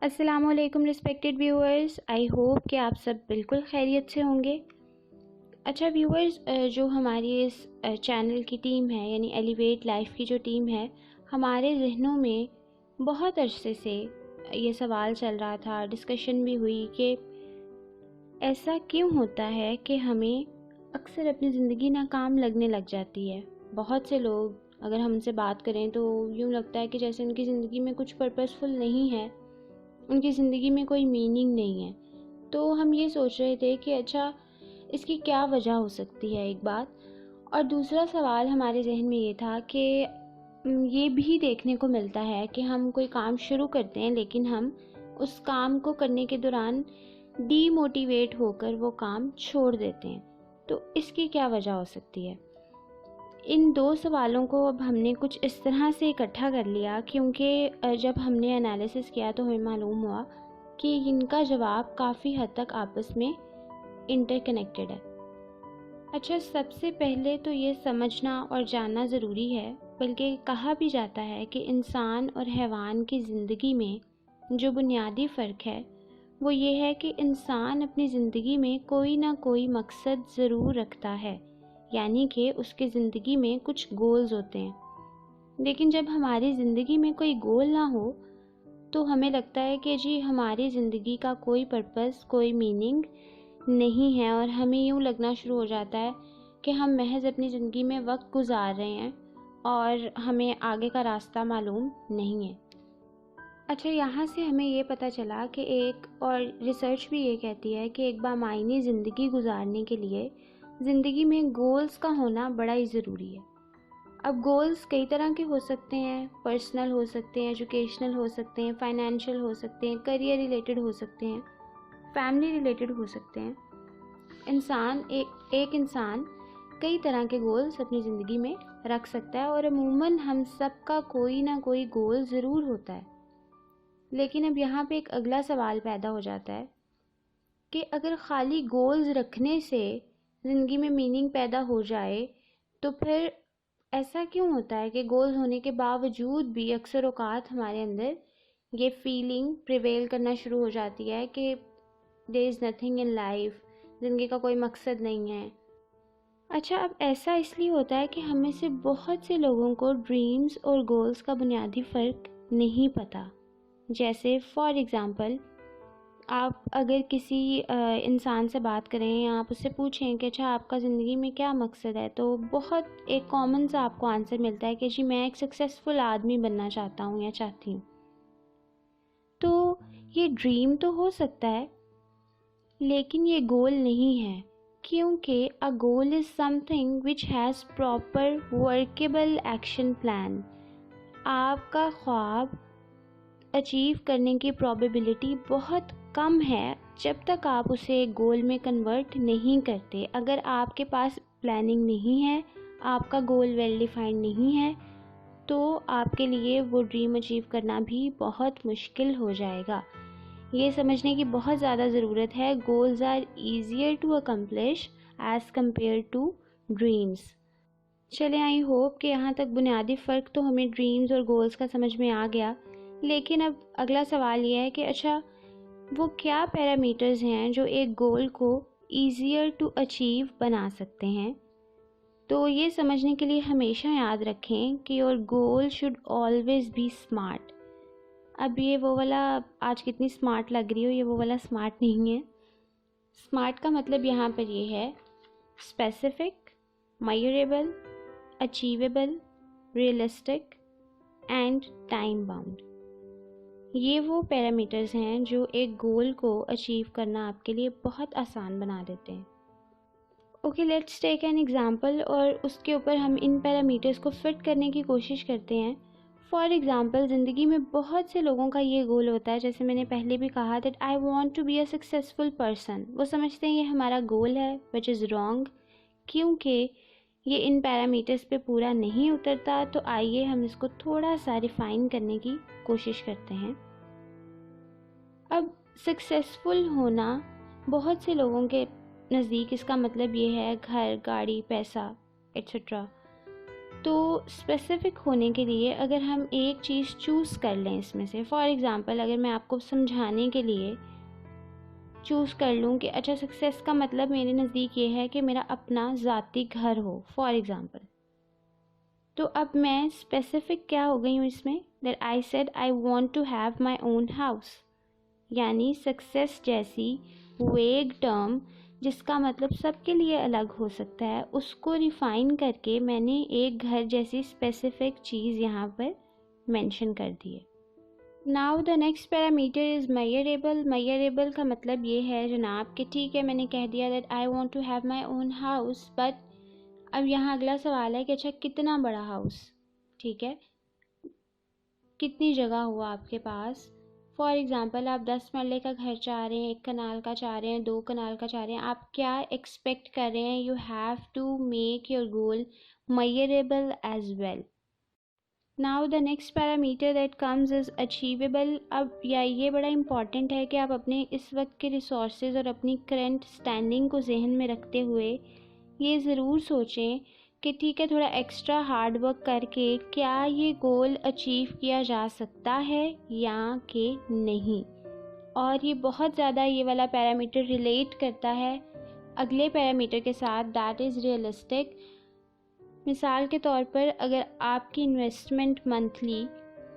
अस्सलामुअलैकुम respected viewers, I hope कि आप सब बिल्कुल खैरियत से होंगे। अच्छा व्यूअर्स, जो हमारी इस चैनल की टीम है यानी एलिवेट लाइफ की जो टीम है, हमारे जहनों में बहुत अरसे से ये सवाल चल रहा था, डिस्कशन भी हुई कि ऐसा क्यों होता है कि हमें अक्सर अपनी ज़िंदगी नाकाम लगने लग जाती है। बहुत से लोग अगर हमसे बात करें तो यूँ लगता है कि जैसे उनकी ज़िंदगी में कुछ पर्पसफुल नहीं है, उनकी ज़िंदगी में कोई मीनिंग नहीं है। तो हम ये सोच रहे थे कि अच्छा इसकी क्या वजह हो सकती है, एक बात। और दूसरा सवाल हमारे जहन में ये था कि ये भी देखने को मिलता है कि हम कोई काम शुरू करते हैं लेकिन हम उस काम को करने के दौरान डीमोटिवेट होकर वो काम छोड़ देते हैं। तो इसकी क्या वजह हो सकती है? इन दो सवालों को अब हमने कुछ इस तरह से इकट्ठा कर लिया क्योंकि जब हमने एनालिसिस किया तो हमें मालूम हुआ कि इनका जवाब काफ़ी हद तक आपस में इंटरकनेक्टेड है। अच्छा, सबसे पहले तो ये समझना और जानना ज़रूरी है, बल्कि कहा भी जाता है कि इंसान और हैवान की ज़िंदगी में जो बुनियादी फ़र्क है वो ये है कि इंसान अपनी ज़िंदगी में कोई ना कोई मकसद ज़रूर रखता है, यानी कि उसकी ज़िंदगी में कुछ गोल्स होते हैं। लेकिन जब हमारी ज़िंदगी में कोई गोल ना हो तो हमें लगता है कि जी हमारी ज़िंदगी का कोई पर्पस, कोई मीनिंग नहीं है, और हमें यूँ लगना शुरू हो जाता है कि हम महज अपनी ज़िंदगी में वक्त गुजार रहे हैं और हमें आगे का रास्ता मालूम नहीं है। अच्छा, यहाँ से हमें ये पता चला कि एक और रिसर्च भी ये कहती है कि एक बामायनी ज़िंदगी गुजारने के लिए ज़िंदगी में गोल्स का होना बड़ा ही ज़रूरी है। अब गोल्स कई तरह के हो सकते हैं, पर्सनल हो सकते हैं, एजुकेशनल हो सकते हैं, फाइनेंशियल हो सकते हैं, करियर रिलेटेड हो सकते हैं, फैमिली रिलेटेड हो सकते हैं। एक इंसान कई तरह के गोल्स अपनी ज़िंदगी में रख सकता है और अमूमन हम सब का कोई ना कोई गोल ज़रूर होता है। लेकिन अब यहाँ पे एक अगला सवाल पैदा हो जाता है कि अगर खाली गोल्स रखने से ज़िंदगी में मीनिंग पैदा हो जाए तो फिर ऐसा क्यों होता है कि गोल्स होने के बावजूद भी अक्सर औकात हमारे अंदर ये फीलिंग प्रिवेल करना शुरू हो जाती है कि there is nothing in life, ज़िंदगी का कोई मकसद नहीं है। अच्छा, अब ऐसा इसलिए होता है कि हमें से बहुत से लोगों को ड्रीम्स और गोल्स का बुनियादी फ़र्क नहीं पता। जैसे फॉर एग्ज़ाम्पल, आप अगर किसी इंसान से बात करें या आप उससे पूछें कि अच्छा आपका ज़िंदगी में क्या मकसद है, तो बहुत एक कॉमन सा आपको आंसर मिलता है कि जी मैं एक सक्सेसफुल आदमी बनना चाहता हूँ या चाहती हूँ। तो ये ड्रीम तो हो सकता है लेकिन ये गोल नहीं है, क्योंकि a goal is something which has proper workable action plan. आपका ख्वाब अचीव करने की प्रोबेबिलिटी बहुत कम है जब तक आप उसे एक गोल में कन्वर्ट नहीं करते। अगर आपके पास प्लानिंग नहीं है, आपका गोल वेल डिफाइंड नहीं है, तो आपके लिए वो ड्रीम अचीव करना भी बहुत मुश्किल हो जाएगा। ये समझने की बहुत ज़्यादा ज़रूरत है, goals are easier to accomplish as compare to dreams. चले, आई होप कि यहाँ तक बुनियादी फ़र्क तो हमें ड्रीम्स और गोल्स का समझ में आ गया। लेकिन अब अगला सवाल ये है कि अच्छा वो क्या पैरामीटर्स हैं जो एक गोल को ईजियर टू अचीव बना सकते हैं। तो ये समझने के लिए हमेशा याद रखें कि your goal should always be smart. अब ये वो वाला, आज कितनी स्मार्ट लग रही हो, ये वो वाला स्मार्ट नहीं है। स्मार्ट का मतलब यहाँ पर ये है specific, measurable, achievable, realistic and time bound. ये वो पैरामीटर्स हैं जो एक गोल को अचीव करना आपके लिए बहुत आसान बना देते हैं। Okay, let's take an example और उसके ऊपर हम इन पैरामीटर्स को फिट करने की कोशिश करते हैं। फॉर एग्ज़ाम्पल, ज़िंदगी में बहुत से लोगों का ये गोल होता है, जैसे मैंने पहले भी कहा, that I want to be a successful person. वो समझते हैं ये हमारा गोल है, विच इज़ रॉन्ग, क्योंकि ये इन पैरामीटर्स पे पूरा नहीं उतरता। तो आइए हम इसको थोड़ा सा रिफ़ाइन करने की कोशिश करते हैं। अब सक्सेसफुल होना बहुत से लोगों के नज़दीक इसका मतलब ये है घर, गाड़ी, पैसा एट्सेट्रा। तो स्पेसिफ़िक होने के लिए अगर हम एक चीज़ चूज़ कर लें इसमें से, फॉर एग्ज़ाम्पल अगर मैं आपको समझाने के लिए चूज़ कर लूँ कि अच्छा सक्सेस का मतलब मेरे नज़दीक ये है कि मेरा अपना ज़ाती घर हो, फॉर एग्ज़ाम्पल, तो अब मैं स्पेसिफ़िक क्या हो गई हूँ इसमें, that I said I want to have my own house. यानी सक्सेस जैसी वेग टर्म जिसका मतलब सबके लिए अलग हो सकता है, उसको रिफ़ाइन करके मैंने एक घर जैसी स्पेसिफ़िक चीज़ यहाँ पर मेंशन कर दी है। Now the next parameter is measurable. Measurable का मतलब ये है जनाब कि ठीक है, मैंने कह दिया that I want to have my own house, but अब यहाँ अगला सवाल है कि अच्छा कितना बड़ा हाउस, ठीक है, कितनी जगह हुआ आपके पास। फॉर एग्ज़ाम्पल आप 10 मरले का घर चाह रहे हैं, 1 कनाल का चाह रहे हैं, 2 कनाल का चाह रहे हैं, आप क्या एक्सपेक्ट कर रहे हैं। You have to make your goal measurable as well. Now the next parameter that comes is achievable. अब ये बड़ा इम्पॉर्टेंट है कि आप अपने इस वक्त के रिसोर्सेज और अपनी करंट स्टैंडिंग को जहन में रखते हुए ये ज़रूर सोचें कि ठीक है, थोड़ा एक्स्ट्रा हार्ड वर्क करके क्या ये गोल अचीव किया जा सकता है या कि नहीं। और ये बहुत ज़्यादा ये वाला पैरामीटर रिलेट करता है अगले पैरामीटर के साथ, दैट इज़ रियलिस्टिक। मिसाल के तौर पर अगर आपकी इन्वेस्टमेंट मंथली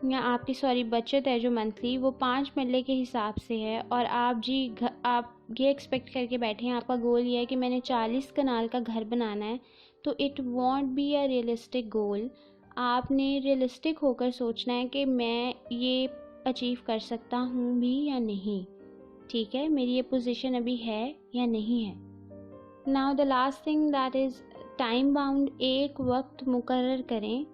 या आपकी बचत है जो मंथली वो 5 मरले के हिसाब से है और आप ये एक्सपेक्ट करके बैठे हैं, आपका गोल ये है कि मैंने 40 कनाल का घर बनाना है, तो it won't be a realistic गोल। आपने रियलिस्टिक होकर सोचना है कि मैं ये अचीव कर सकता हूँ भी या नहीं, ठीक है, मेरी ये पोजीशन अभी है या नहीं है। Now the last thing that is time bound. एक वक्त मुकर्रर करें,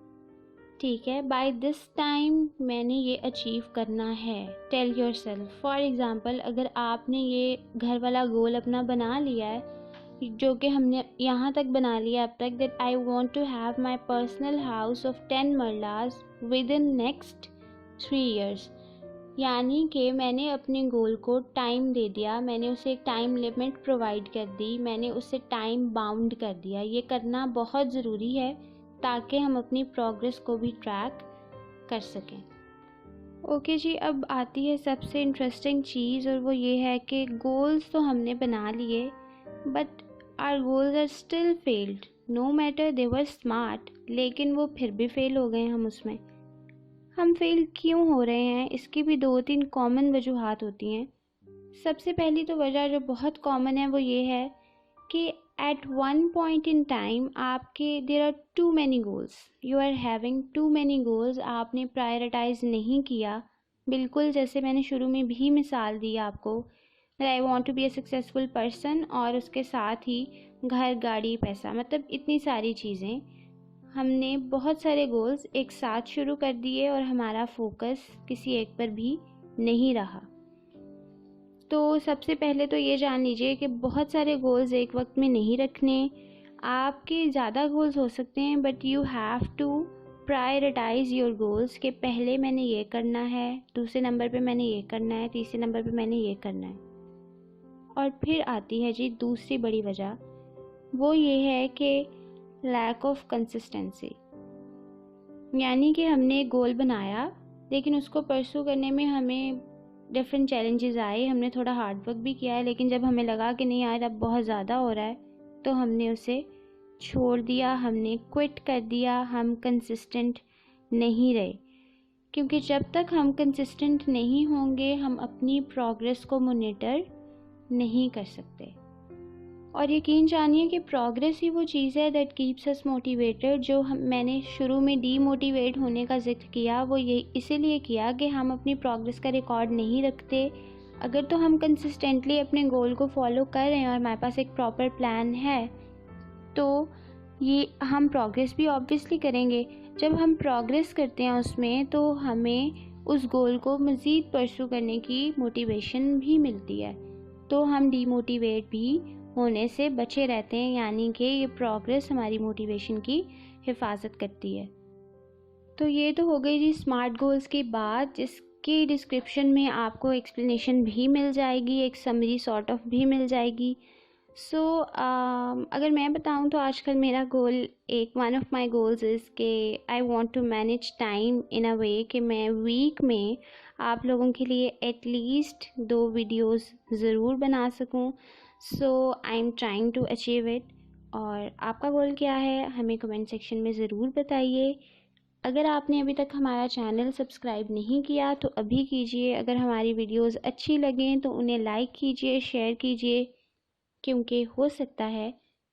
ठीक है, बाय दिस टाइम मैंने ये अचीव करना है। Tell yourself, for example अगर आपने ये घर वाला गोल अपना बना लिया है, जो कि हमने यहाँ तक बना लिया अब तक, that I want to have my personal house of 10 मरलास विद इन नेक्स्ट 3 years। यानी कि मैंने अपने गोल को टाइम दे दिया, मैंने उसे एक टाइम लिमिट प्रोवाइड कर दी, मैंने उसे टाइम बाउंड कर दिया। ये करना बहुत ज़रूरी है ताकि हम अपनी प्रोग्रेस को भी ट्रैक कर सकें। ओके जी, अब आती है सबसे इंटरेस्टिंग चीज़, और वो ये है कि गोल्स तो हमने बना लिए but our goals are still failed, no matter they were smart, लेकिन वो फिर भी फेल हो गए हम उसमें। हम फेल क्यों हो रहे हैं, इसकी भी 2-3 कॉमन वजूहात होती हैं। सबसे पहली तो वजह जो बहुत कॉमन है वो ये है कि at one point in time आपके there are too many goals, you are having too many goals, आपने प्रायोरिटाइज नहीं किया। बिल्कुल जैसे मैंने शुरू में भी मिसाल दी आपको, I want to be a successful person, और उसके साथ ही घर, गाड़ी, पैसा, मतलब इतनी सारी चीज़ें, हमने बहुत सारे गोल्स एक साथ शुरू कर दिए और हमारा फोकस किसी एक पर भी नहीं रहा। तो सबसे पहले तो ये जान लीजिए कि बहुत सारे गोल्स एक वक्त में नहीं रखने। आपके ज़्यादा गोल्स हो सकते हैं but you have to prioritize your goals कि पहले मैंने ये करना है, दूसरे नंबर पे मैंने ये करना है, तीसरे नंबर पे मैंने ये करना है। और फिर आती है जी दूसरी बड़ी वजह, वो ये है कि लैक ऑफ कंसिस्टेंसी। यानी कि हमने एक गोल बनाया लेकिन उसको परस्यू करने में हमें डिफरेंट चैलेंजेस आए, हमने थोड़ा हार्ड वर्क भी किया है, लेकिन जब हमें लगा कि नहीं यार अब बहुत ज़्यादा हो रहा है तो हमने उसे छोड़ दिया, हमने क्विट कर दिया, हम कंसिस्टेंट नहीं रहे। क्योंकि जब तक हम कंसिस्टेंट नहीं होंगे हम अपनी प्रोग्रेस को मॉनिटर नहीं कर सकते। और यकीन जानिए कि प्रोग्रेस ही वो चीज़ है दैट कीप्स अस मोटिवेटेड। जो मैंने शुरू में डीमोटिवेट होने का जिक्र किया वो ये इसीलिए किया कि हम अपनी प्रोग्रेस का रिकॉर्ड नहीं रखते। अगर तो हम कंसिस्टेंटली अपने गोल को फॉलो कर रहे हैं और हमारे पास एक प्रॉपर प्लान है तो ये हम प्रोग्रेस भी ऑब्वियसली करेंगे। जब हम प्रोग्रेस करते हैं उसमें तो हमें उस गोल को मज़ीद परस्यू करने की मोटिवेशन भी मिलती है, तो हम डीमोटिवेट भी होने से बचे रहते हैं। यानी कि ये प्रोग्रेस हमारी मोटिवेशन की हिफाजत करती है। तो ये तो हो गई जी स्मार्ट गोल्स की बात, जिसकी डिस्क्रिप्शन में आपको एक्सप्लेनेशन भी मिल जाएगी, एक समरी सॉर्ट ऑफ भी मिल जाएगी। सो अगर मैं बताऊं तो आजकल मेरा goal one of my goals is के I want to manage time in a way कि मैं वीक में आप लोगों के लिए एटलीस्ट 2 वीडियोस ज़रूर बना सकूं। So I am trying to achieve it. और आपका गोल क्या है हमें कमेंट सेक्शन में ज़रूर बताइए। अगर आपने अभी तक हमारा चैनल सब्सक्राइब नहीं किया तो अभी कीजिए। अगर हमारी वीडियोस अच्छी लगें तो उन्हें लाइक कीजिए, शेयर कीजिए, क्योंकि हो सकता है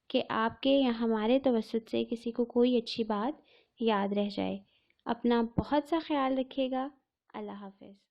कि आपके या हमारे तवज्जुद से किसी को कोई अच्छी बात याद रह जाए। अपना बहुत सा ख्याल रखिएगा। अल्लाह हाफ़िज़।